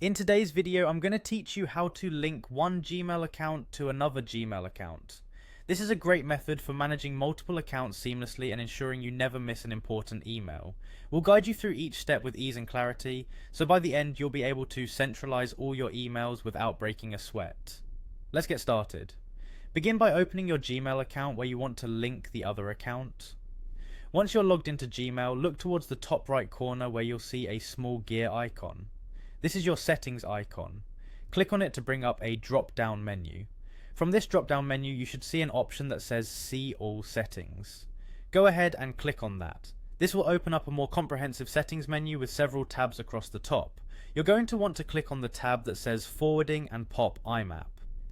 In today's video, I'm going to teach you how to link one Gmail account to another Gmail account. This is a great method for managing multiple accounts seamlessly and ensuring you never miss an important email. We'll guide you through each step with ease and clarity, so by the end you'll be able to centralize all your emails without breaking a sweat. Let's get started. Begin by opening your Gmail account where you want to link the other account. Once you're logged into Gmail, look towards the top right corner where you'll see a small gear icon. This is your settings icon. Click on it to bring up a drop-down menu. From this drop-down menu you should see an option that says See All Settings. Go ahead and click on that. This will open up a more comprehensive settings menu with several tabs across the top. You're going to want to click on the tab that says Forwarding and POP IMAP.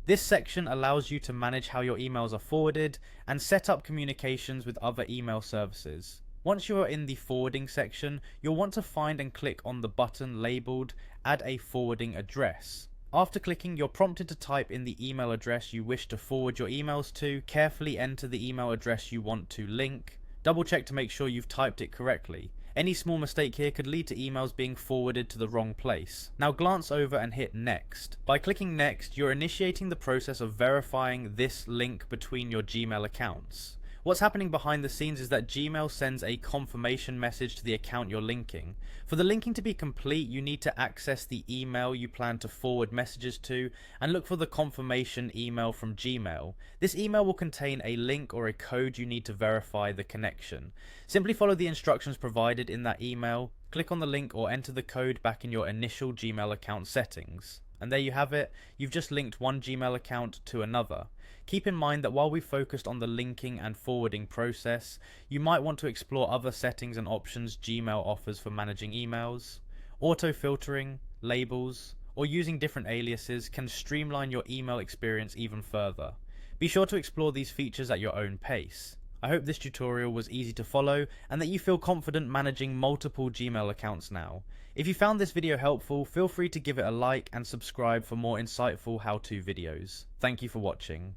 This section allows you to manage how your emails are forwarded and set up communications with other email services. Once you are in the forwarding section, you'll want to find and click on the button labelled Add a Forwarding Address. After clicking, you're prompted to type in the email address you wish to forward your emails to. Carefully enter the email address you want to link. Double check to make sure you've typed it correctly. Any small mistake here could lead to emails being forwarded to the wrong place. Now glance over and hit Next. By clicking Next, you're initiating the process of verifying this link between your Gmail accounts. What's happening behind the scenes is that Gmail sends a confirmation message to the account you're linking. For the linking to be complete, you need to access the email you plan to forward messages to and look for the confirmation email from Gmail. This email will contain a link or a code you need to verify the connection. Simply follow the instructions provided in that email, click on the link or enter the code back in your initial Gmail account settings. And there you have it, you've just linked one Gmail account to another. Keep in mind that while we focused on the linking and forwarding process, you might want to explore other settings and options Gmail offers for managing emails. Auto-filtering, labels, or using different aliases can streamline your email experience even further. Be sure to explore these features at your own pace. I hope this tutorial was easy to follow and that you feel confident managing multiple Gmail accounts now. If you found this video helpful, feel free to give it a like and subscribe for more insightful how-to videos. Thank you for watching.